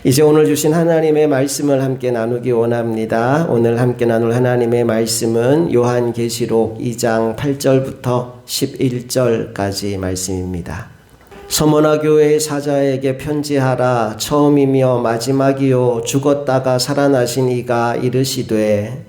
이제 오늘 주신 하나님의 말씀을 함께 나누기 원합니다. 오늘 함께 나눌 하나님의 말씀은 요한계시록 2장 8절부터 11절까지 말씀입니다. 서머나 교회의 사자에게 편지하라. 처음이며 마지막이요 죽었다가 살아나신 이가 이르시되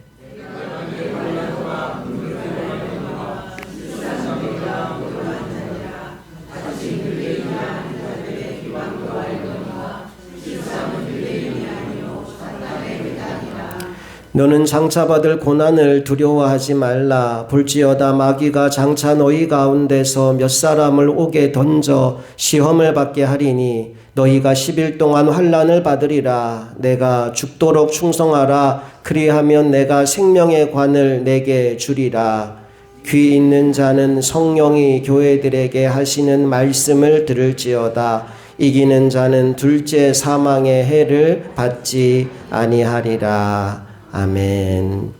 너는 장차 받을 고난을 두려워하지 말라. 볼지어다 마귀가 장차 너희 가운데서 몇 사람을 옥에 던져 시험을 받게 하리니 너희가 10일 동안 환난을 받으리라. 내가 죽도록 충성하라. 그리하면 내가 생명의 관을 내게 주리라. 귀 있는 자는 성령이 교회들에게 하시는 말씀을 들을지어다. 이기는 자는 둘째 사망의 해를 받지 아니하리라. 아멘.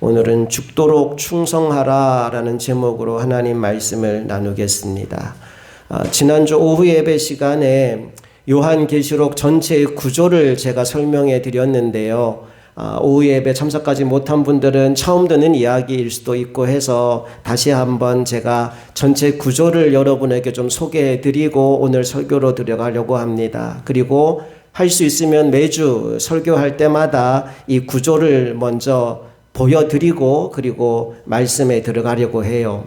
오늘은 죽도록 충성하라 라는 제목으로 하나님 말씀을 나누겠습니다. 지난주 오후 예배 시간에 요한계시록 전체의 구조를 제가 설명해 드렸는데요. 오후 예배 참석하지 못한 분들은 처음 듣는 이야기일 수도 있고 해서 다시 한번 제가 전체 구조를 여러분에게 좀 소개해 드리고 오늘 설교로 들어가려고 합니다. 그리고 할 수 있으면 매주 설교할 때마다 이 구조를 먼저 보여드리고 그리고 말씀에 들어가려고 해요.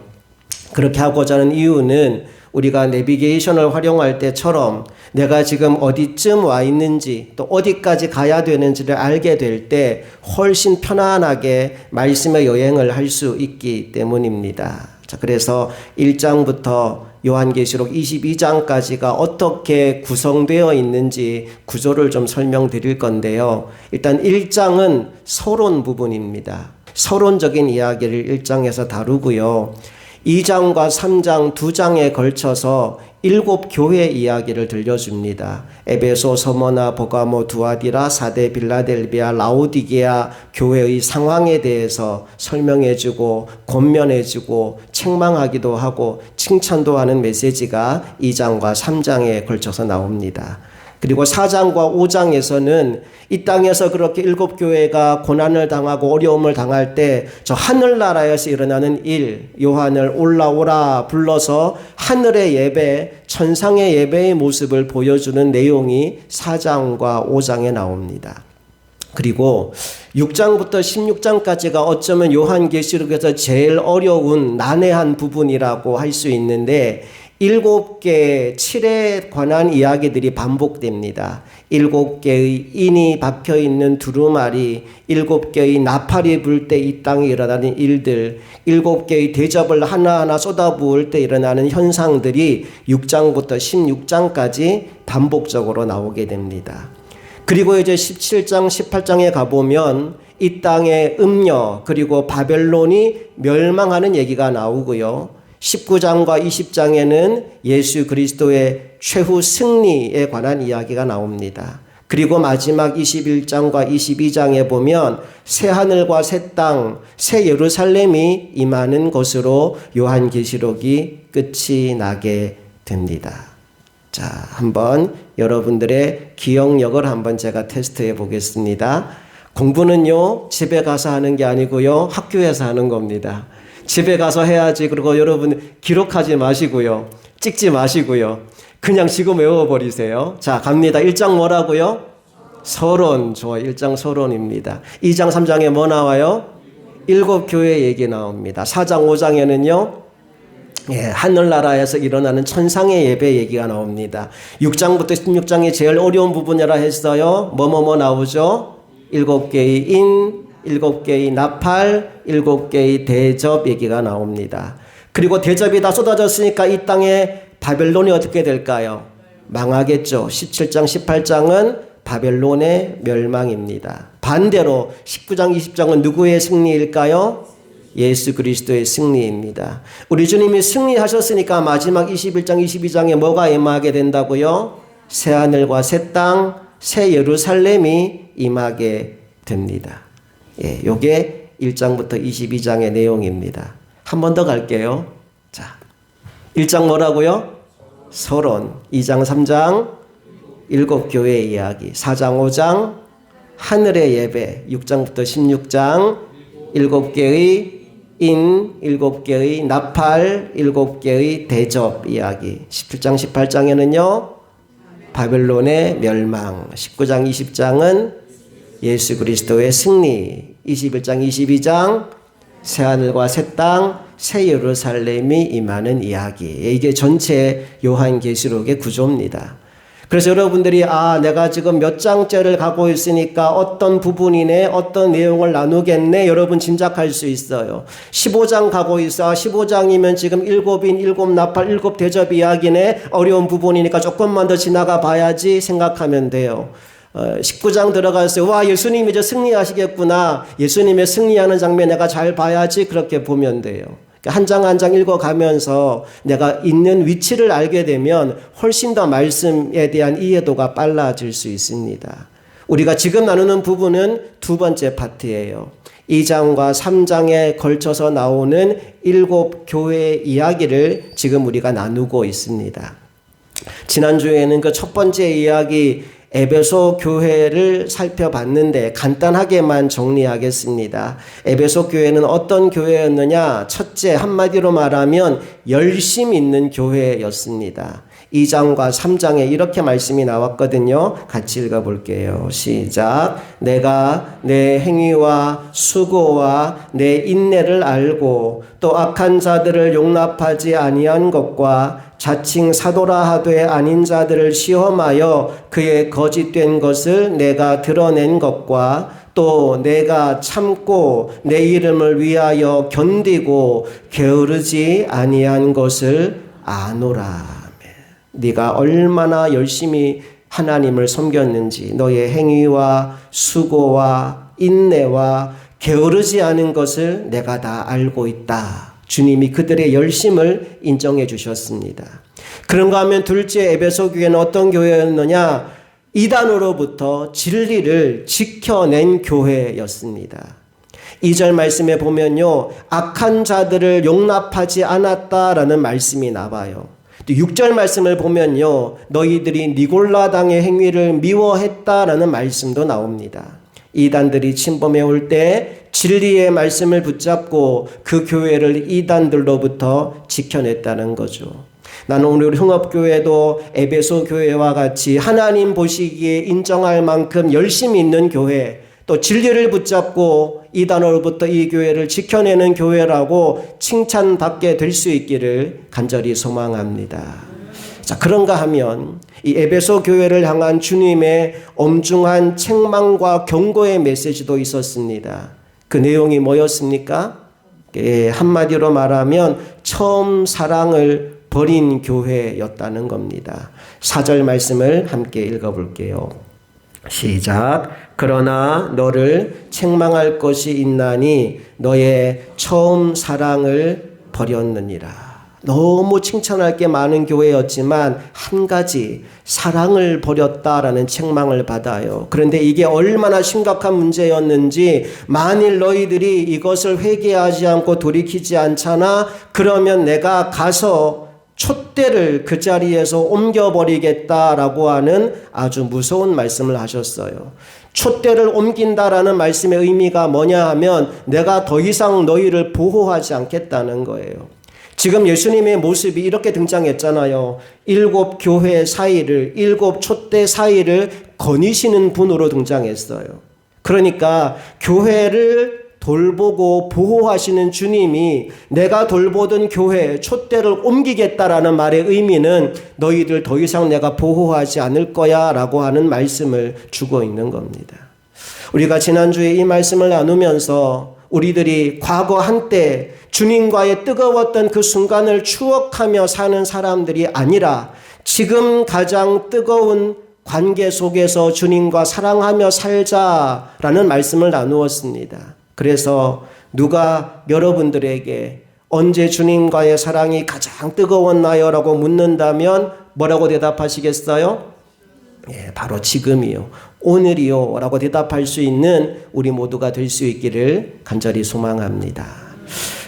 그렇게 하고자 하는 이유는 우리가 내비게이션을 활용할 때처럼 내가 지금 어디쯤 와 있는지 또 어디까지 가야 되는지를 알게 될 때 훨씬 편안하게 말씀의 여행을 할 수 있기 때문입니다. 자, 그래서 1장부터 요한계시록 22장까지가 어떻게 구성되어 있는지 구조를 좀 설명드릴 건데요. 일단 1장은 서론 부분입니다. 서론적인 이야기를 1장에서 다루고요. 2장과 3장 2장에 걸쳐서 7교회 이야기를 들려줍니다. 에베소, 서머나, 버가모, 두아디라, 사데, 빌라델비아, 라오디게아 교회의 상황에 대해서 설명해주고 권면해주고 책망하기도 하고 칭찬도 하는 메시지가 2장과 3장에 걸쳐서 나옵니다. 그리고 4장과 5장에서는 이 땅에서 그렇게 7교회가 고난을 당하고 어려움을 당할 때 저 하늘나라에서 일어나는 일, 요한을 올라오라 불러서 하늘의 예배, 천상의 예배의 모습을 보여주는 내용이 4장과 5장에 나옵니다. 그리고 6장부터 16장까지가 어쩌면 요한계시록에서 제일 어려운 난해한 부분이라고 할 수 있는데 7개의 7에 관한 이야기들이 반복됩니다. 7개의 인이 박혀있는 두루마리, 7개의 나팔이 불 때 이 땅에 일어나는 일들, 7개의 대접을 하나하나 쏟아부을 때 일어나는 현상들이 6장부터 16장까지 반복적으로 나오게 됩니다. 그리고 이제 17장, 18장에 가보면 이 땅의 음녀 그리고 바벨론이 멸망하는 얘기가 나오고요. 19장과 20장에는 예수 그리스도의 최후 승리에 관한 이야기가 나옵니다. 그리고 마지막 21장과 22장에 보면 새하늘과 새 땅, 새 예루살렘이 임하는 것으로 요한계시록이 끝이 나게 됩니다. 자, 한번 여러분들의 기억력을 한번 제가 테스트해 보겠습니다. 공부는요, 집에 가서 하는 게 아니고요, 학교에서 하는 겁니다. 집에 가서 해야지. 그리고 여러분 기록하지 마시고요. 찍지 마시고요. 그냥 지금 외워버리세요. 자, 갑니다. 1장 뭐라고요? 서론. 좋아요. 1장 서론입니다. 2장 3장에 뭐 나와요? 7교회 얘기 나옵니다. 4장 5장에는요. 하늘나라에서 일어나는 천상의 예배 얘기가 나옵니다. 6장부터 16장이 제일 어려운 부분이라 했어요. 뭐뭐뭐 나오죠? 7개의 인, 7개의 나팔, 7개의 대접 얘기가 나옵니다. 그리고 대접이 다 쏟아졌으니까 이 땅에 바벨론이 어떻게 될까요? 망하겠죠. 17장, 18장은 바벨론의 멸망입니다. 반대로 19장, 20장은 누구의 승리일까요? 예수 그리스도의 승리입니다. 우리 주님이 승리하셨으니까 마지막 21장, 22장에 뭐가 임하게 된다고요? 새하늘과 새 땅, 새 예루살렘이 임하게 됩니다. 요게 1장부터 22장의 내용입니다. 한 번 더 갈게요. 자, 1장 뭐라고요? 서론. 2장, 3장 일곱 교회 이야기. 4장 5장 하늘의 예배. 6장부터 16장 일곱 개의 인, 일곱 개의 나팔, 일곱 개의 대접 이야기. 17장 18장에는요 바벨론의 멸망. 19장 20장은 예수 그리스도의 승리. 21장 22장 새하늘과 새 땅, 새 예루살렘이 임하는 이야기. 이게 전체 요한계시록의 구조입니다. 그래서 여러분들이 내가 지금 몇 장째를 가고 있으니까 어떤 부분이네, 어떤 내용을 나누겠네, 여러분 짐작할 수 있어요. 15장 가고 있어. 15장이면 지금 일곱인, 일곱 나팔, 일곱 대접 이야기네. 어려운 부분이니까 조금만 더 지나가 봐야지 생각하면 돼요. 19장 들어가서 와, 예수님이 이제 승리하시겠구나. 예수님의 승리하는 장면 내가 잘 봐야지. 그렇게 보면 돼요. 한 장 한 장 읽어가면서 내가 있는 위치를 알게 되면 훨씬 더 말씀에 대한 이해도가 빨라질 수 있습니다. 우리가 지금 나누는 부분은 두 번째 파트예요. 2장과 3장에 걸쳐서 나오는 일곱 교회의 이야기를 지금 우리가 나누고 있습니다. 지난주에는 그 첫 번째 이야기 에베소 교회를 살펴봤는데 간단하게만 정리하겠습니다. 에베소 교회는 어떤 교회였느냐? 첫째, 한마디로 말하면 열심 있는 교회였습니다. 2장과 3장에 이렇게 말씀이 나왔거든요. 같이 읽어볼게요. 시작. 내가 내 행위와 수고와 내 인내를 알고 또 악한 자들을 용납하지 아니한 것과 자칭 사도라 하되 아닌 자들을 시험하여 그의 거짓된 것을 내가 드러낸 것과 또 내가 참고 내 이름을 위하여 견디고 게으르지 아니한 것을 아노라. 네가 얼마나 열심히 하나님을 섬겼는지, 너의 행위와 수고와 인내와 게으르지 않은 것을 내가 다 알고 있다. 주님이 그들의 열심을 인정해 주셨습니다. 그런가 하면 둘째, 에베소 교회는 어떤 교회였느냐? 이단으로부터 진리를 지켜낸 교회였습니다. 2절 말씀에 보면요, 악한 자들을 용납하지 않았다라는 말씀이 나와요. 6절 말씀을 보면요, 너희들이 니골라당의 행위를 미워했다라는 말씀도 나옵니다. 이단들이 침범해 올 때 진리의 말씀을 붙잡고 그 교회를 이단들로부터 지켜냈다는 거죠. 나는 오늘 흥업교회도 에베소 교회와 같이 하나님 보시기에 인정할 만큼 열심히 있는 교회, 또 진리를 붙잡고 이단으로부터 이 교회를 지켜내는 교회라고 칭찬받게 될 수 있기를 간절히 소망합니다. 자, 그런가 하면 이 에베소 교회를 향한 주님의 엄중한 책망과 경고의 메시지도 있었습니다. 그 내용이 뭐였습니까? 한마디로 말하면 처음 사랑을 버린 교회였다는 겁니다. 4절 말씀을 함께 읽어볼게요. 시작. 그러나 너를 책망할 것이 있나니 너의 처음 사랑을 버렸느니라. 너무 칭찬할 게 많은 교회였지만 한 가지, 사랑을 버렸다라는 책망을 받아요. 그런데 이게 얼마나 심각한 문제였는지, 만일 너희들이 이것을 회개하지 않고 돌이키지 않잖아, 그러면 내가 가서 촛대를 그 자리에서 옮겨버리겠다라고 하는 아주 무서운 말씀을 하셨어요. 촛대를 옮긴다라는 말씀의 의미가 뭐냐 하면 내가 더 이상 너희를 보호하지 않겠다는 거예요. 지금 예수님의 모습이 이렇게 등장했잖아요. 일곱 교회 사이를, 일곱 촛대 사이를 거니시는 분으로 등장했어요. 그러니까 교회를 돌보고 보호하시는 주님이 내가 돌보던 교회 촛대를 옮기겠다라는 말의 의미는 너희들 더 이상 내가 보호하지 않을 거야 라고 하는 말씀을 주고 있는 겁니다. 우리가 지난주에 이 말씀을 나누면서 우리들이 과거 한때 주님과의 뜨거웠던 그 순간을 추억하며 사는 사람들이 아니라 지금 가장 뜨거운 관계 속에서 주님과 사랑하며 살자라는 말씀을 나누었습니다. 그래서 누가 여러분들에게 언제 주님과의 사랑이 가장 뜨거웠나요? 라고 묻는다면 뭐라고 대답하시겠어요? 바로 지금이요. 오늘이요. 라고 대답할 수 있는 우리 모두가 될 수 있기를 간절히 소망합니다.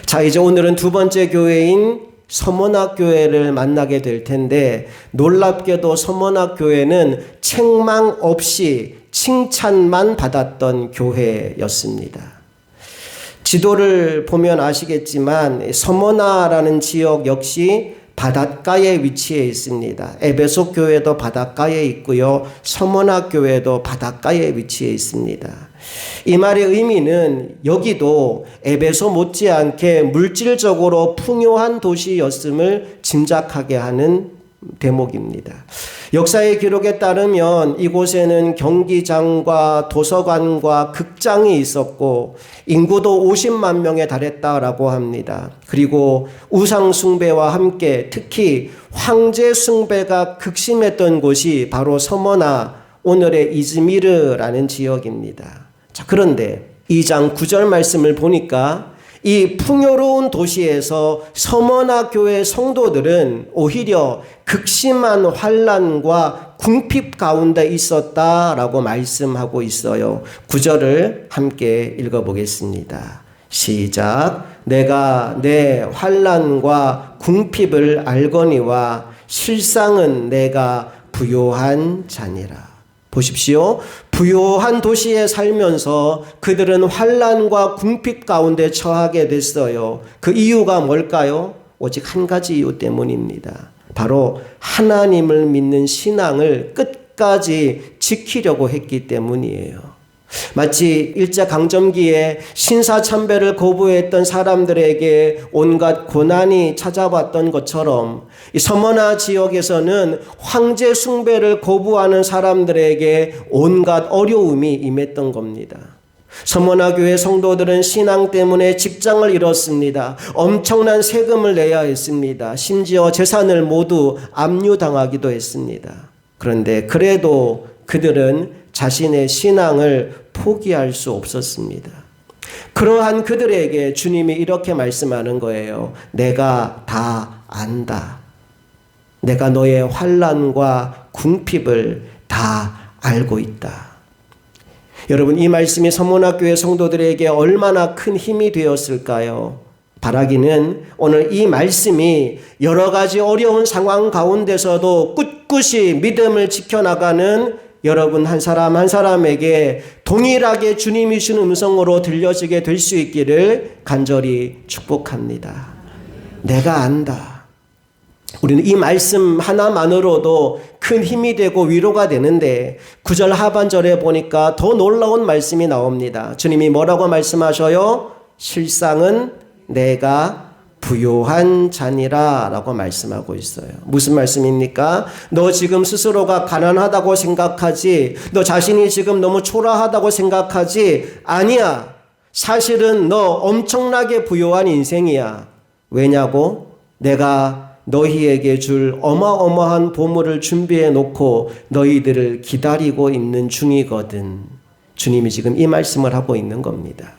자, 이제 오늘은 두 번째 교회인 서문학 교회를 만나게 될 텐데, 놀랍게도 서문학 교회는 책망 없이 칭찬만 받았던 교회였습니다. 지도를 보면 아시겠지만 서머나라는 지역 역시 바닷가에 위치해 있습니다. 에베소 교회도 바닷가에 있고요. 서머나 교회도 바닷가에 위치해 있습니다. 이 말의 의미는 여기도 에베소 못지않게 물질적으로 풍요한 도시였음을 짐작하게 하는 대목입니다. 역사의 기록에 따르면 이곳에는 경기장과 도서관과 극장이 있었고 인구도 50만 명에 달했다라고 합니다. 그리고 우상 숭배와 함께 특히 황제 숭배가 극심했던 곳이 바로 서머나, 오늘의 이즈미르라는 지역입니다. 자, 그런데 2장 9절 말씀을 보니까 이 풍요로운 도시에서 서머나 교회 성도들은 오히려 극심한 환난과 궁핍 가운데 있었다라고 말씀하고 있어요. 9절을 함께 읽어보겠습니다. 시작. 내가 내 환난과 궁핍을 알거니와 실상은 내가 부요한 자니라. 보십시오. 부요한 도시에 살면서 그들은 환난과 궁핍 가운데 처하게 됐어요. 그 이유가 뭘까요? 오직 한 가지 이유 때문입니다. 바로 하나님을 믿는 신앙을 끝까지 지키려고 했기 때문이에요. 마치 일제강점기에 신사참배를 거부했던 사람들에게 온갖 고난이 찾아왔던 것처럼 이 서머나 지역에서는 황제 숭배를 거부하는 사람들에게 온갖 어려움이 임했던 겁니다. 서머나 교회 성도들은 신앙 때문에 직장을 잃었습니다. 엄청난 세금을 내야 했습니다. 심지어 재산을 모두 압류당하기도 했습니다. 그런데 그래도 그들은 자신의 신앙을 포기할 수 없었습니다. 그러한 그들에게 주님이 이렇게 말씀하는 거예요. 내가 다 안다. 내가 너의 환난과 궁핍을 다 알고 있다. 여러분, 이 말씀이 서문학교회 성도들에게 얼마나 큰 힘이 되었을까요? 바라기는 오늘 이 말씀이 여러 가지 어려운 상황 가운데서도 꿋꿋이 믿음을 지켜나가는 여러분 한 사람 한 사람에게 동일하게 주님이 주는 음성으로 들려지게 될 수 있기를 간절히 축복합니다. 내가 안다. 우리는 이 말씀 하나만으로도 큰 힘이 되고 위로가 되는데 9절 하반절에 보니까 더 놀라운 말씀이 나옵니다. 주님이 뭐라고 말씀하셔요? 실상은 내가 부요한 자니라 라고 말씀하고 있어요. 무슨 말씀입니까? 너 지금 스스로가 가난하다고 생각하지? 너 자신이 지금 너무 초라하다고 생각하지? 아니야. 사실은 너 엄청나게 부요한 인생이야. 왜냐고? 내가 너희에게 줄 어마어마한 보물을 준비해 놓고 너희들을 기다리고 있는 중이거든. 주님이 지금 이 말씀을 하고 있는 겁니다.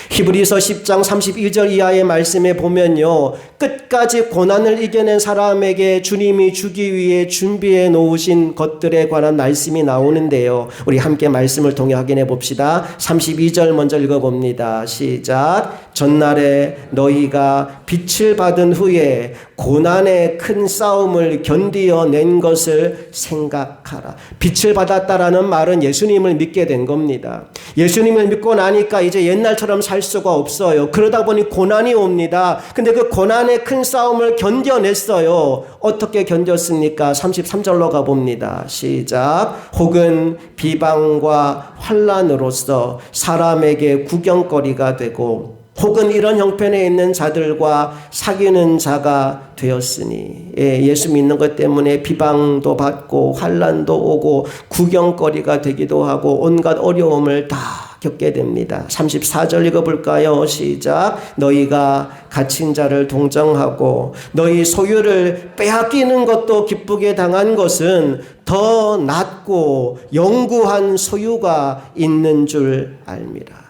히브리서 10장 31절 이하의 말씀에 보면요, 끝까지 고난을 이겨낸 사람에게 주님이 주기 위해 준비해 놓으신 것들에 관한 말씀이 나오는데요, 우리 함께 말씀을 통해 확인해 봅시다. 32절 먼저 읽어봅니다. 시작. 전날에 너희가 빛을 받은 후에 고난의 큰 싸움을 견디어낸 것을 생각하라. 빛을 받았다라는 말은 예수님을 믿게 된 겁니다. 예수님을 믿고 나니까 이제 옛날처럼 살 수가 없어요. 그러다 보니 고난이 옵니다. 근데 그 고난의 큰 싸움을 견뎌냈어요. 어떻게 견뎠습니까? 33절로 가봅니다. 시작. 혹은 비방과 환난으로서 사람에게 구경거리가 되고 혹은 이런 형편에 있는 자들과 사귀는 자가 되었으니, 예수 믿는 것 때문에 비방도 받고 환난도 오고 구경거리가 되기도 하고 온갖 어려움을 다 겪게 됩니다. 34절 읽어볼까요? 시작. 너희가 갇힌 자를 동정하고 너희 소유를 빼앗기는 것도 기쁘게 당한 것은 더 낫고 영구한 소유가 있는 줄 알미라.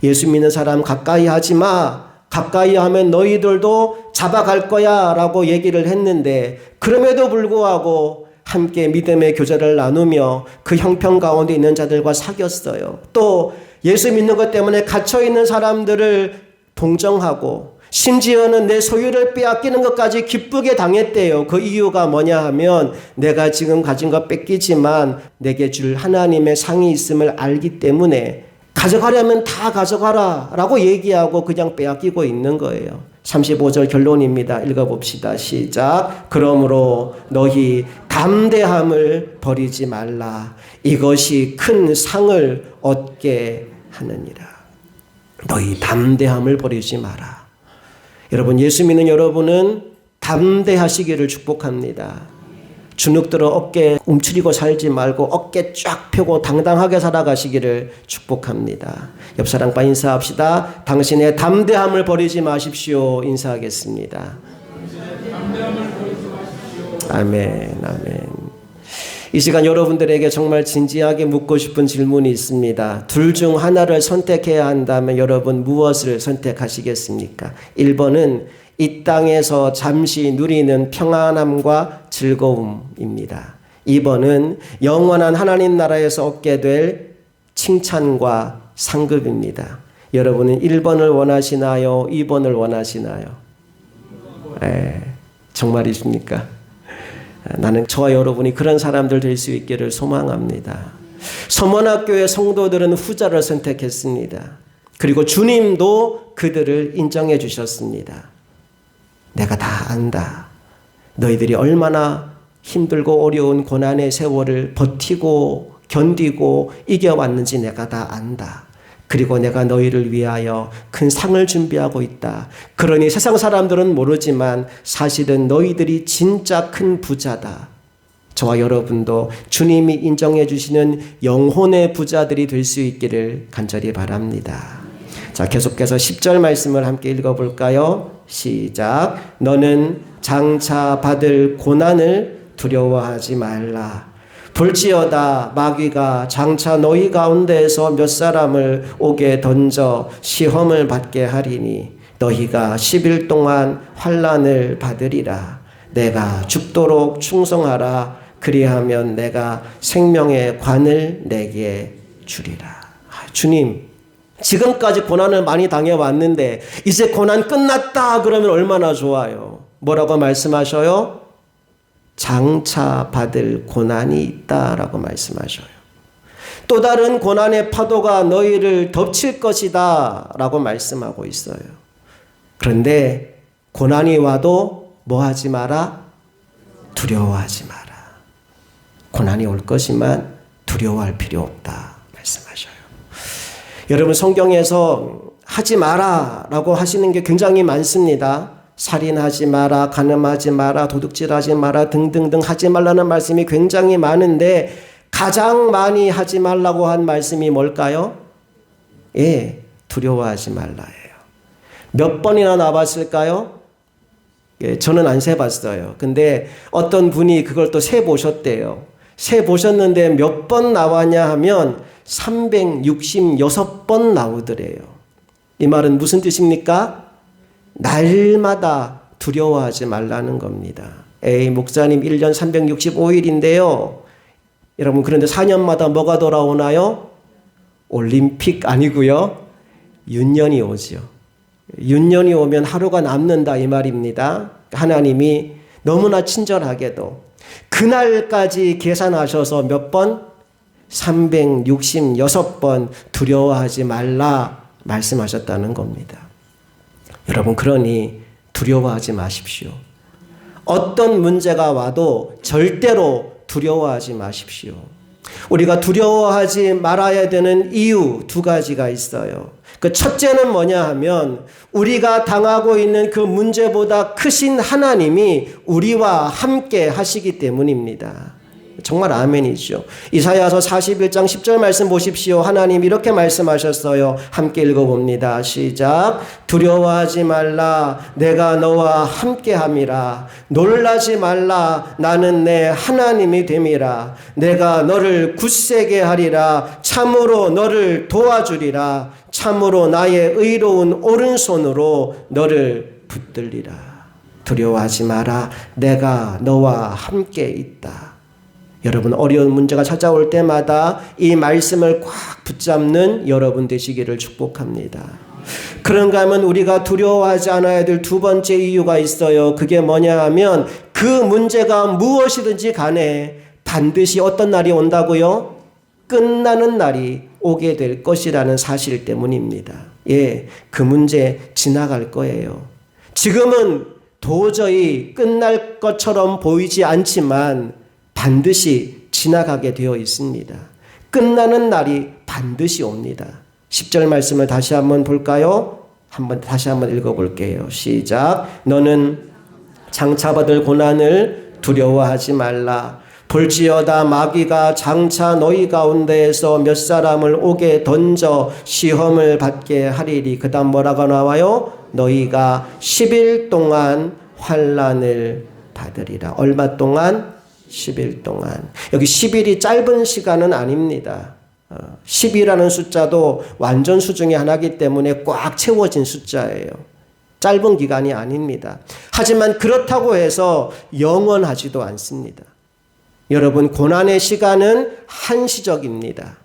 예수 믿는 사람 가까이 하지 마. 가까이 하면 너희들도 잡아갈 거야 라고 얘기를 했는데, 그럼에도 불구하고 함께 믿음의 교제를 나누며 그 형편 가운데 있는 자들과 사귀었어요. 또 예수 믿는 것 때문에 갇혀있는 사람들을 동정하고 심지어는 내 소유를 빼앗기는 것까지 기쁘게 당했대요. 그 이유가 뭐냐 하면 내가 지금 가진 것 뺏기지만 내게 줄 하나님의 상이 있음을 알기 때문에 가져가려면 다 가져가라 라고 얘기하고 그냥 빼앗기고 있는 거예요. 35절 결론입니다. 읽어봅시다. 시작. 그러므로 너희 담대함을 버리지 말라. 이것이 큰 상을 얻게 하느니라. 너희 담대함을 버리지 마라. 여러분, 예수 믿는 여러분은 담대하시기를 축복합니다. 주눅들어 어깨 움츠리고 살지 말고 어깨 쫙 펴고 당당하게 살아가시기를 축복합니다. 옆 사람과 인사합시다. 당신의 담대함을 버리지 마십시오. 인사하겠습니다. 아멘, 아멘. 이 시간 여러분들에게 정말 진지하게 묻고 싶은 질문이 있습니다. 둘 중 하나를 선택해야 한다면 여러분 무엇을 선택하시겠습니까? 1번은 이 땅에서 잠시 누리는 평안함과 즐거움입니다. 2번은 영원한 하나님 나라에서 얻게 될 칭찬과 상급입니다. 여러분은 1번을 원하시나요? 2번을 원하시나요? 정말이십니까? 나는 저와 여러분이 그런 사람들 될 수 있기를 소망합니다. 서문학교의 성도들은 후자를 선택했습니다. 그리고 주님도 그들을 인정해 주셨습니다. 내가 다 안다. 너희들이 얼마나 힘들고 어려운 고난의 세월을 버티고 견디고 이겨왔는지 내가 다 안다. 그리고 내가 너희를 위하여 큰 상을 준비하고 있다. 그러니 세상 사람들은 모르지만 사실은 너희들이 진짜 큰 부자다. 저와 여러분도 주님이 인정해 주시는 영혼의 부자들이 될 수 있기를 간절히 바랍니다. 자, 계속해서 10절 말씀을 함께 읽어볼까요? 시작. 너는 장차 받을 고난을 두려워하지 말라. 볼지어다 마귀가 장차 너희 가운데에서 몇 사람을 옥에 던져 시험을 받게 하리니 너희가 10일 동안 환난을 받으리라. 내가 죽도록 충성하라. 그리하면 내가 생명의 관을 내게 주리라. 주님, 지금까지 고난을 많이 당해왔는데 이제 고난 끝났다 그러면 얼마나 좋아요. 뭐라고 말씀하셔요? 장차 받을 고난이 있다라고 말씀하셔요. 또 다른 고난의 파도가 너희를 덮칠 것이다 라고 말씀하고 있어요. 그런데 고난이 와도 뭐 하지 마라? 두려워하지 마라. 고난이 올 것이지만 두려워할 필요 없다 말씀하셔요. 여러분, 성경에서 하지 마라 라고 하시는 게 굉장히 많습니다. 살인하지 마라, 간음하지 마라, 도둑질하지 마라 등등등 하지 말라는 말씀이 굉장히 많은데 가장 많이 하지 말라고 한 말씀이 뭘까요? 두려워하지 말라예요. 몇 번이나 나왔을까요? 저는 안 세봤어요. 근데 어떤 분이 그걸 또 세보셨대요. 세보셨는데 몇 번 나왔냐 하면 366번 나오더래요. 이 말은 무슨 뜻입니까? 날마다 두려워하지 말라는 겁니다. 목사님 1년 365일인데요. 여러분, 그런데 4년마다 뭐가 돌아오나요? 올림픽 아니고요. 윤년이 오죠. 윤년이 오면 하루가 남는다 이 말입니다. 하나님이 너무나 친절하게도 그날까지 계산하셔서 몇 번? 366번 두려워하지 말라 말씀하셨다는 겁니다. 여러분, 그러니 두려워하지 마십시오. 어떤 문제가 와도 절대로 두려워하지 마십시오. 우리가 두려워하지 말아야 되는 이유 2가지가 있어요. 그 첫째는 뭐냐 하면 우리가 당하고 있는 그 문제보다 크신 하나님이 우리와 함께 하시기 때문입니다. 정말 아멘이죠. 이사야서 41장 10절 말씀 보십시오. 하나님 이렇게 말씀하셨어요. 함께 읽어봅니다. 시작. 두려워하지 말라. 내가 너와 함께함이라. 놀라지 말라. 나는 내 하나님이 됨이라. 내가 너를 굳세게 하리라. 참으로 너를 도와주리라. 참으로 나의 의로운 오른손으로 너를 붙들리라. 두려워하지 마라. 내가 너와 함께 있다. 여러분, 어려운 문제가 찾아올 때마다 이 말씀을 꽉 붙잡는 여러분 되시기를 축복합니다. 그런가 하면 우리가 두려워하지 않아야 될 두 번째 이유가 있어요. 그게 뭐냐 하면 그 문제가 무엇이든지 간에 반드시 어떤 날이 온다고요? 끝나는 날이 오게 될 것이라는 사실 때문입니다. 예, 그 문제 지나갈 거예요. 지금은 도저히 끝날 것처럼 보이지 않지만 반드시 지나가게 되어 있습니다. 끝나는 날이 반드시 옵니다. 10절 말씀을 다시 한번 볼까요? 다시 한번 읽어볼게요. 시작. 너는 장차 받을 고난을 두려워하지 말라. 볼지어다 마귀가 장차 너희 가운데에서 몇 사람을 옥에 던져 시험을 받게 하리니. 그 다음 뭐라고 나와요? 너희가 10일 동안 환난을 받으리라. 얼마 동안? 10일 동안. 여기 10일이 짧은 시간은 아닙니다. 10이라는 숫자도 완전 수 중에 하나이기 때문에 꽉 채워진 숫자예요. 짧은 기간이 아닙니다. 하지만 그렇다고 해서 영원하지도 않습니다. 여러분, 고난의 시간은 한시적입니다.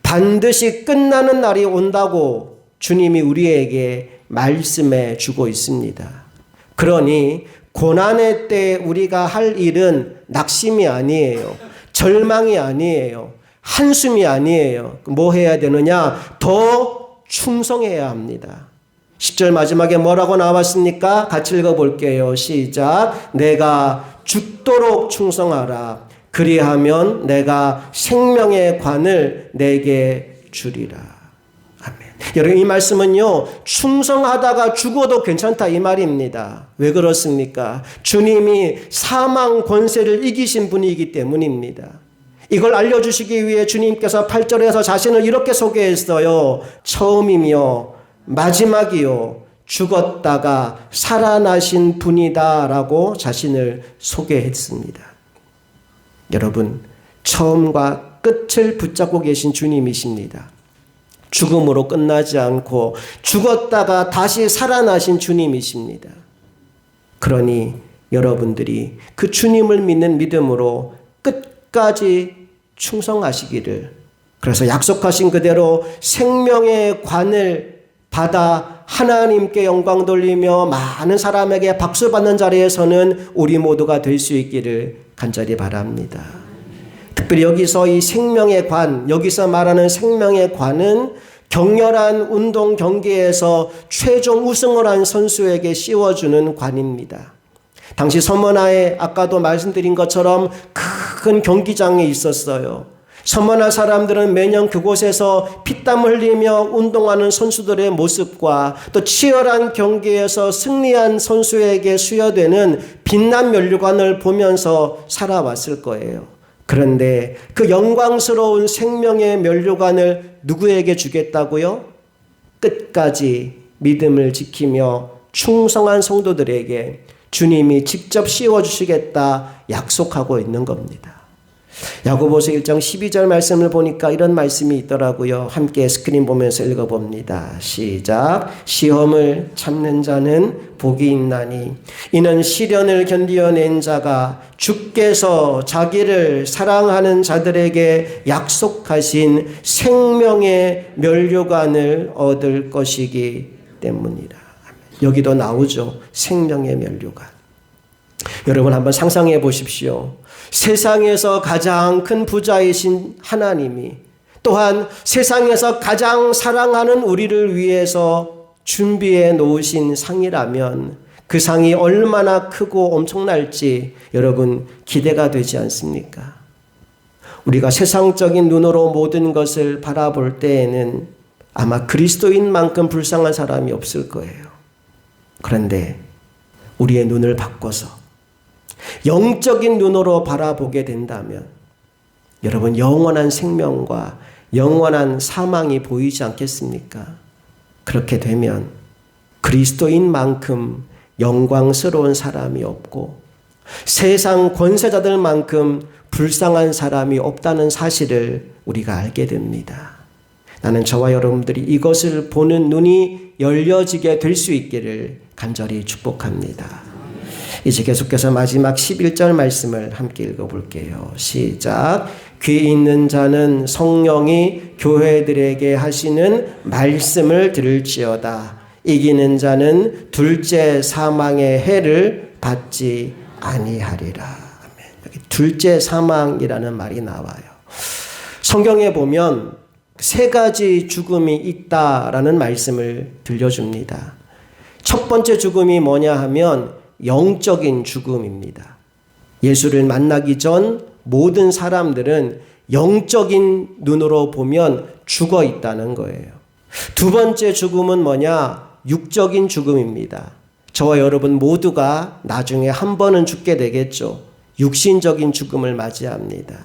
반드시 끝나는 날이 온다고 주님이 우리에게 말씀해 주고 있습니다. 그러니 고난의 때 우리가 할 일은 낙심이 아니에요. 절망이 아니에요. 한숨이 아니에요. 뭐 해야 되느냐? 더 충성해야 합니다. 10절 마지막에 뭐라고 나왔습니까? 같이 읽어볼게요. 시작. 내가 죽도록 충성하라. 그리하면 내가 생명의 관을 내게 주리라. 아멘. 여러분, 이 말씀은요, 충성하다가 죽어도 괜찮다 이 말입니다. 왜 그렇습니까? 주님이 사망 권세를 이기신 분이기 때문입니다. 이걸 알려주시기 위해 주님께서 8절에서 자신을 이렇게 소개했어요. 처음이며 마지막이요, 죽었다가 살아나신 분이다 라고 자신을 소개했습니다. 여러분, 처음과 끝을 붙잡고 계신 주님이십니다. 죽음으로 끝나지 않고 죽었다가 다시 살아나신 주님이십니다. 그러니 여러분들이 그 주님을 믿는 믿음으로 끝까지 충성하시기를, 그래서 약속하신 그대로 생명의 관을 받아 하나님께 영광 돌리며 많은 사람에게 박수 받는 자리에서는 우리 모두가 될 수 있기를 간절히 바랍니다. 특별히 여기서 이 생명의 관, 여기서 말하는 생명의 관은 격렬한 운동 경기에서 최종 우승을 한 선수에게 씌워주는 관입니다. 당시 서머나에 아까도 말씀드린 것처럼 큰 경기장이 있었어요. 서머나 사람들은 매년 그곳에서 피땀 흘리며 운동하는 선수들의 모습과 또 치열한 경기에서 승리한 선수에게 수여되는 빛난 면류관을 보면서 살아왔을 거예요. 그런데 그 영광스러운 생명의 면류관을 누구에게 주겠다고요? 끝까지 믿음을 지키며 충성한 성도들에게 주님이 직접 씌워주시겠다 약속하고 있는 겁니다. 야고보서 1장 12절 말씀을 보니까 이런 말씀이 있더라고요. 함께 스크린 보면서 읽어봅니다. 시작. 시험을 참는 자는 복이 있나니 이는 시련을 견디어낸 자가 주께서 자기를 사랑하는 자들에게 약속하신 생명의 면류관을 얻을 것이기 때문이라. 여기도 나오죠. 생명의 면류관. 여러분 한번 상상해 보십시오. 세상에서 가장 큰 부자이신 하나님이 또한 세상에서 가장 사랑하는 우리를 위해서 준비해 놓으신 상이라면 그 상이 얼마나 크고 엄청날지 여러분 기대가 되지 않습니까? 우리가 세상적인 눈으로 모든 것을 바라볼 때에는 아마 그리스도인만큼 불쌍한 사람이 없을 거예요. 그런데 우리의 눈을 바꿔서 영적인 눈으로 바라보게 된다면 여러분 영원한 생명과 영원한 사망이 보이지 않겠습니까? 그렇게 되면 그리스도인만큼 영광스러운 사람이 없고 세상 권세자들만큼 불쌍한 사람이 없다는 사실을 우리가 알게 됩니다. 나는 저와 여러분들이 이것을 보는 눈이 열려지게 될 수 있기를 간절히 축복합니다. 이제 계속해서 마지막 11절 말씀을 함께 읽어볼게요. 시작. 귀 있는 자는 성령이 교회들에게 하시는 말씀을 들을지어다. 이기는 자는 둘째 사망의 해를 받지 아니하리라. 아멘. 여기 둘째 사망이라는 말이 나와요. 성경에 보면 세 가지 죽음이 있다라는 말씀을 들려줍니다. 첫 번째 죽음이 뭐냐 하면 영적인 죽음입니다. 예수를 만나기 전 모든 사람들은 영적인 눈으로 보면 죽어 있다는 거예요. 두 번째 죽음은 뭐냐? 육적인 죽음입니다. 저와 여러분 모두가 나중에 한 번은 죽게 되겠죠. 육신적인 죽음을 맞이합니다.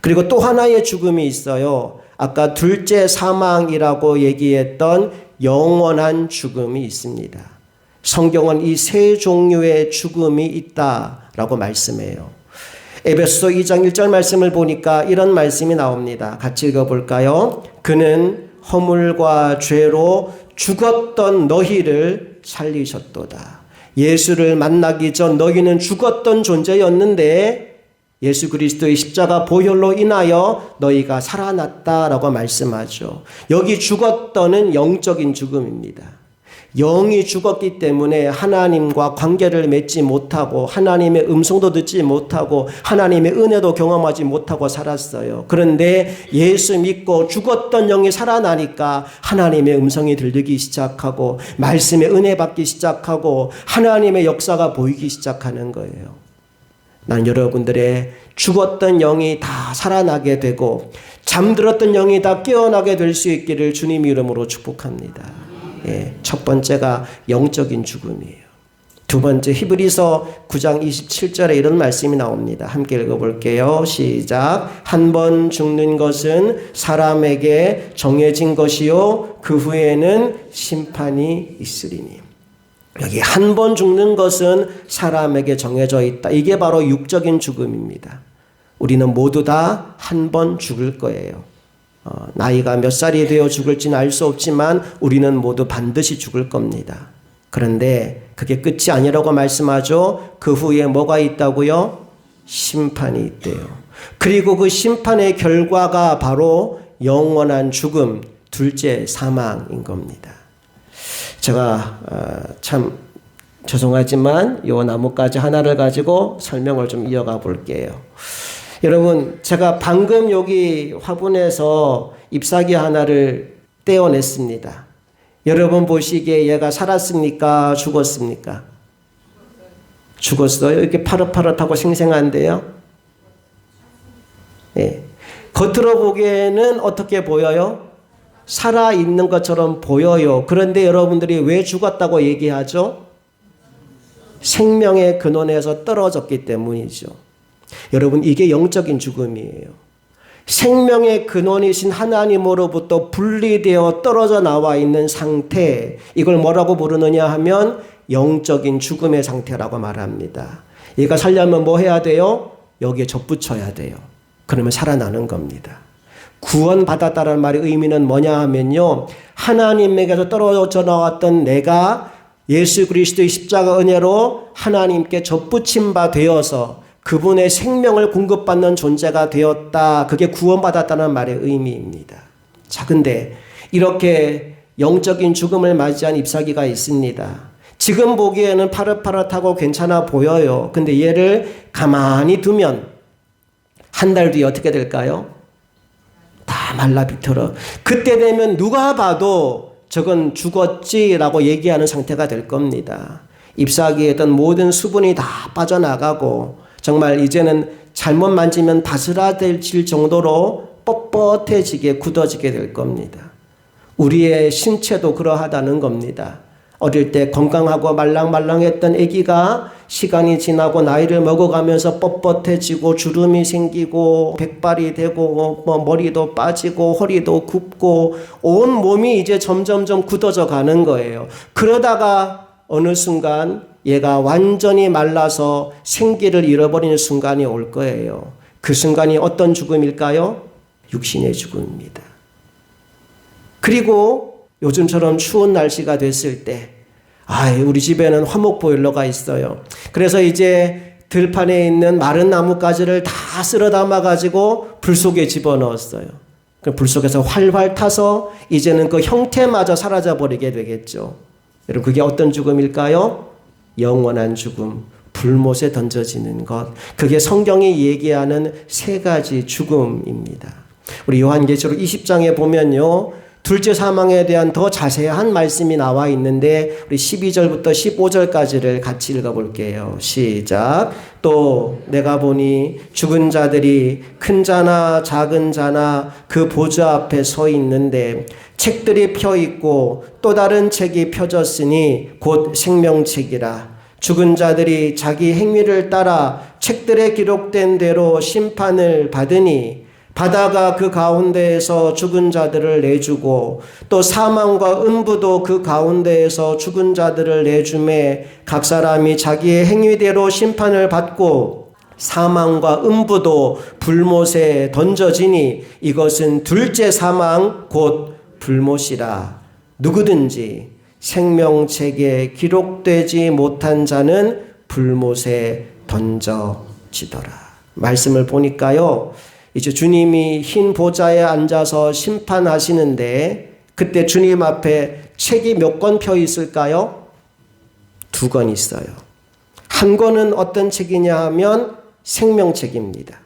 그리고 또 하나의 죽음이 있어요. 아까 둘째 사망이라고 얘기했던 영원한 죽음이 있습니다. 성경은 이 세 종류의 죽음이 있다라고 말씀해요. 에베소서 2장 1절 말씀을 보니까 이런 말씀이 나옵니다. 같이 읽어볼까요? 그는 허물과 죄로 죽었던 너희를 살리셨도다. 예수를 만나기 전 너희는 죽었던 존재였는데 예수 그리스도의 십자가 보혈로 인하여 너희가 살아났다라고 말씀하죠. 여기 죽었던은 영적인 죽음입니다. 영이 죽었기 때문에 하나님과 관계를 맺지 못하고 하나님의 음성도 듣지 못하고 하나님의 은혜도 경험하지 못하고 살았어요. 그런데 예수 믿고 죽었던 영이 살아나니까 하나님의 음성이 들리기 시작하고 말씀의 은혜 받기 시작하고 하나님의 역사가 보이기 시작하는 거예요. 난 여러분들의 죽었던 영이 다 살아나게 되고 잠들었던 영이 다 깨어나게 될 수 있기를 주님 이름으로 축복합니다. 예, 첫 번째가 영적인 죽음이에요. 두 번째 히브리서 9장 27절에 이런 말씀이 나옵니다. 함께 읽어볼게요. 시작. 한 번 죽는 것은 사람에게 정해진 것이요 그 후에는 심판이 있으리니. 여기 한 번 죽는 것은 사람에게 정해져 있다. 이게 바로 육적인 죽음입니다. 우리는 모두 다 한 번 죽을 거예요. 나이가 몇 살이 되어 죽을지는 알 수 없지만 우리는 모두 반드시 죽을 겁니다. 그런데 그게 끝이 아니라고 말씀하죠. 그 후에 뭐가 있다고요? 심판이 있대요. 그리고 그 심판의 결과가 바로 영원한 죽음, 둘째 사망인 겁니다. 제가 참 죄송하지만 이 나뭇가지 하나를 가지고 설명을 좀 이어가 볼게요. 여러분, 제가 방금 여기 화분에서 잎사귀 하나를 떼어냈습니다. 여러분 보시기에 얘가 살았습니까? 죽었습니까? 죽었어요. 이렇게 파릇파릇하고 생생한데요. 예. 겉으로 보기에는 어떻게 보여요? 살아있는 것처럼 보여요. 그런데 여러분들이 왜 죽었다고 얘기하죠? 생명의 근원에서 떨어졌기 때문이죠. 여러분, 이게 영적인 죽음이에요. 생명의 근원이신 하나님으로부터 분리되어 떨어져 나와 있는 상태, 이걸 뭐라고 부르느냐 하면 영적인 죽음의 상태라고 말합니다. 얘가 살려면 뭐 해야 돼요? 여기에 접붙여야 돼요. 그러면 살아나는 겁니다. 구원받았다는 말의 의미는 뭐냐 하면요, 하나님에게서 떨어져 나왔던 내가 예수 그리스도의 십자가 은혜로 하나님께 접붙임 바 되어서 그분의 생명을 공급받는 존재가 되었다. 그게 구원받았다는 말의 의미입니다. 자, 근데 이렇게 영적인 죽음을 맞이한 잎사귀가 있습니다. 지금 보기에는 파릇파릇하고 괜찮아 보여요. 근데 얘를 가만히 두면 한 달 뒤에 어떻게 될까요? 다 말라 비틀어. 그때 되면 누가 봐도 저건 죽었지라고 얘기하는 상태가 될 겁니다. 잎사귀에 있던 모든 수분이 다 빠져나가고 정말 이제는 잘못 만지면 바스라질 정도로 뻣뻣해지게 굳어지게 될 겁니다. 우리의 신체도 그러하다는 겁니다. 어릴 때 건강하고 말랑말랑했던 아기가 시간이 지나고 나이를 먹어가면서 뻣뻣해지고 주름이 생기고 백발이 되고 머리도 빠지고 허리도 굽고 온 몸이 이제 점점점 굳어져 가는 거예요. 그러다가 어느 순간 얘가 완전히 말라서 생기를 잃어버리는 순간이 올 거예요. 그 순간이 어떤 죽음일까요? 육신의 죽음입니다. 그리고 요즘처럼 추운 날씨가 됐을 때 우리 집에는 화목 보일러가 있어요. 그래서 이제 들판에 있는 마른 나뭇가지를 다 쓸어 담아가지고 불 속에 집어넣었어요. 그 불 속에서 활활 타서 이제는 그 형태마저 사라져버리게 되겠죠. 여러분, 그게 어떤 죽음일까요? 영원한 죽음, 불못에 던져지는 것. 그게 성경이 얘기하는 세 가지 죽음입니다. 우리 요한계시록 20장에 보면요, 둘째 사망에 대한 더 자세한 말씀이 나와 있는데 우리 12절부터 15절까지를 같이 읽어볼게요. 시작. 또 내가 보니 죽은 자들이 큰 자나 작은 자나 그 보좌 앞에 서 있는데 책들이 펴 있고 또 다른 책이 펴졌으니 곧 생명책이라. 죽은 자들이 자기 행위를 따라 책들에 기록된 대로 심판을 받으니 바다가 그 가운데에서 죽은 자들을 내주고 또 사망과 음부도 그 가운데에서 죽은 자들을 내주매 각 사람이 자기의 행위대로 심판을 받고 사망과 음부도 불못에 던져지니 이것은 둘째 사망 곧 불못이라. 누구든지 생명책에 기록되지 못한 자는 불못에 던져지더라. 말씀을 보니까요, 이제 주님이 흰 보좌에 앉아서 심판하시는데 그때 주님 앞에 책이 몇 권 펴 있을까요? 2권 있어요. 한 권은 어떤 책이냐 하면 생명책입니다.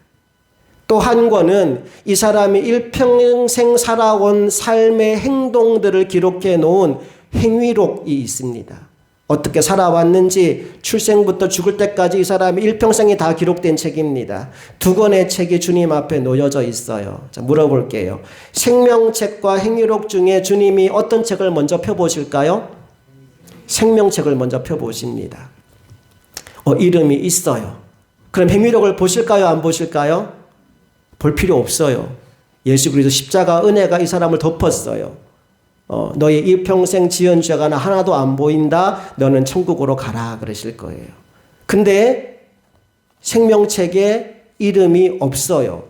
또 한 권은 이 사람이 일평생 살아온 삶의 행동들을 기록해 놓은 행위록이 있습니다. 어떻게 살아왔는지 출생부터 죽을 때까지 이 사람이 일평생이 다 기록된 책입니다. 2권의 책이 주님 앞에 놓여져 있어요. 자, 물어볼게요. 생명책과 행위록 중에 주님이 어떤 책을 먼저 펴보실까요? 생명책을 먼저 펴보십니다. 이름이 있어요. 그럼 행위록을 보실까요? 안 보실까요? 볼 필요 없어요. 예수 그리스도 십자가 은혜가 이 사람을 덮었어요. 너의 일평생 지은 죄가 하나도 안 보인다. 너는 천국으로 가라 그러실 거예요. 근데 생명책에 이름이 없어요.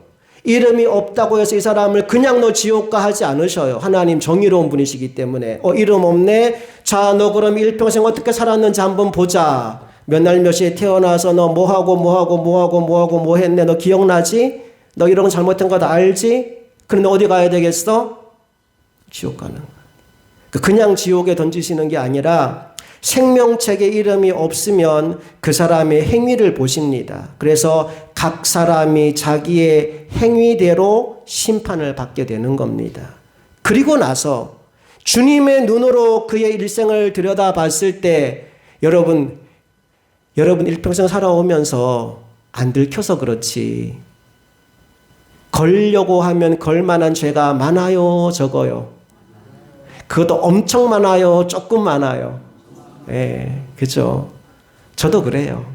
이름이 없다고 해서 이 사람을 그냥 너 지옥 가 하지 않으셔요. 하나님 정의로운 분이시기 때문에. 이름 없네. 자, 너 그럼 일평생 어떻게 살았는지 한번 보자. 몇 날 몇 시에 태어나서 너 뭐 했네. 너 기억나지? 너 이런 거 잘못한 거 다 알지? 그런데 어디 가야 되겠어? 지옥 가는 거야. 그냥 지옥에 던지시는 게 아니라 생명책에 이름이 없으면 그 사람의 행위를 보십니다. 그래서 각 사람이 자기의 행위대로 심판을 받게 되는 겁니다. 그리고 나서 주님의 눈으로 그의 일생을 들여다봤을 때 여러분 일평생 살아오면서 안 들켜서 그렇지 걸려고 하면 걸만한 죄가 많아요, 적어요? 그것도 엄청 많아요, 조금 많아요? 그죠? 저도 그래요.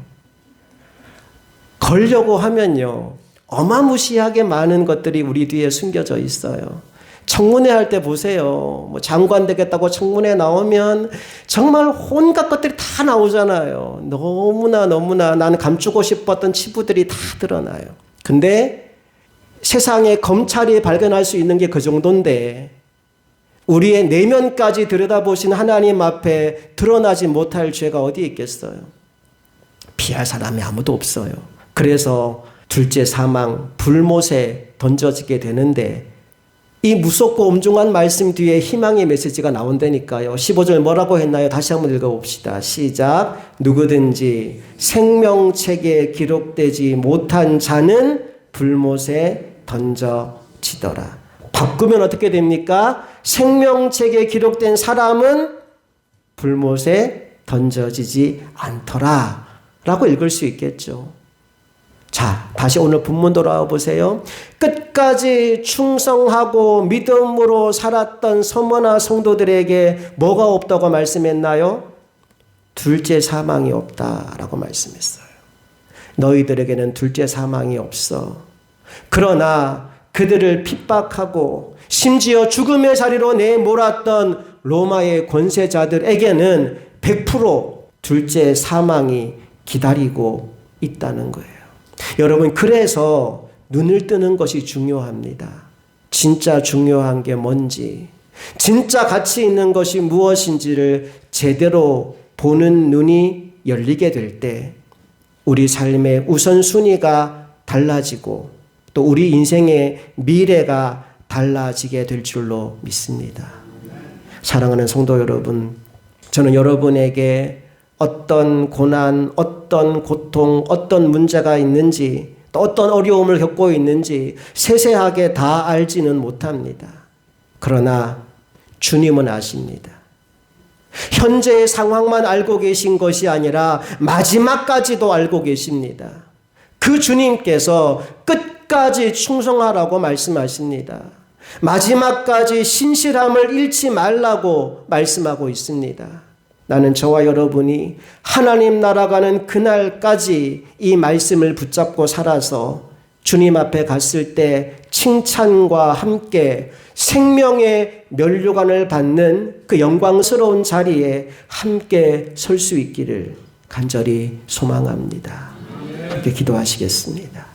걸려고 하면요, 어마무시하게 많은 것들이 우리 뒤에 숨겨져 있어요. 청문회 할 때 보세요. 장관 되겠다고 청문회 나오면 정말 온갖 것들이 다 나오잖아요. 너무나 나는 감추고 싶었던 치부들이 다 드러나요. 근데 세상에 검찰이 발견할 수 있는 게 그 정도인데 우리의 내면까지 들여다보신 하나님 앞에 드러나지 못할 죄가 어디 있겠어요? 피할 사람이 아무도 없어요. 그래서 둘째 사망, 불못에 던져지게 되는데 이 무섭고 엄중한 말씀 뒤에 희망의 메시지가 나온다니까요. 15절 뭐라고 했나요? 다시 한번 읽어봅시다. 시작. 누구든지 생명책에 기록되지 못한 자는 불못에 던져지더라. 바꾸면 어떻게 됩니까? 생명책에 기록된 사람은 불못에 던져지지 않더라 라고 읽을 수 있겠죠. 자, 다시 오늘 본문 돌아와 보세요. 끝까지 충성하고 믿음으로 살았던 서머나 성도들에게 뭐가 없다고 말씀했나요? 둘째 사망이 없다라고 말씀했어요. 너희들에게는 둘째 사망이 없어. 그러나 그들을 핍박하고 심지어 죽음의 자리로 내몰았던 로마의 권세자들에게는 100% 둘째 사망이 기다리고 있다는 거예요. 여러분, 그래서 눈을 뜨는 것이 중요합니다. 진짜 중요한 게 뭔지, 진짜 가치 있는 것이 무엇인지를 제대로 보는 눈이 열리게 될 때 우리 삶의 우선순위가 달라지고 또 우리 인생의 미래가 달라지게 될 줄로 믿습니다. 사랑하는 성도 여러분, 저는 여러분에게 어떤 고난, 어떤 고통, 어떤 문제가 있는지 또 어떤 어려움을 겪고 있는지 세세하게 다 알지는 못합니다. 그러나 주님은 아십니다. 현재의 상황만 알고 계신 것이 아니라 마지막까지도 알고 계십니다. 그 주님께서 끝까지 충성하라고 말씀하십니다. 마지막까지 신실함을 잃지 말라고 말씀하고 있습니다. 나는 저와 여러분이 하나님 나라가는 그날까지 이 말씀을 붙잡고 살아서 주님 앞에 갔을 때 칭찬과 함께 생명의 면류관을 받는 그 영광스러운 자리에 함께 설 수 있기를 간절히 소망합니다. 함께 기도하시겠습니다.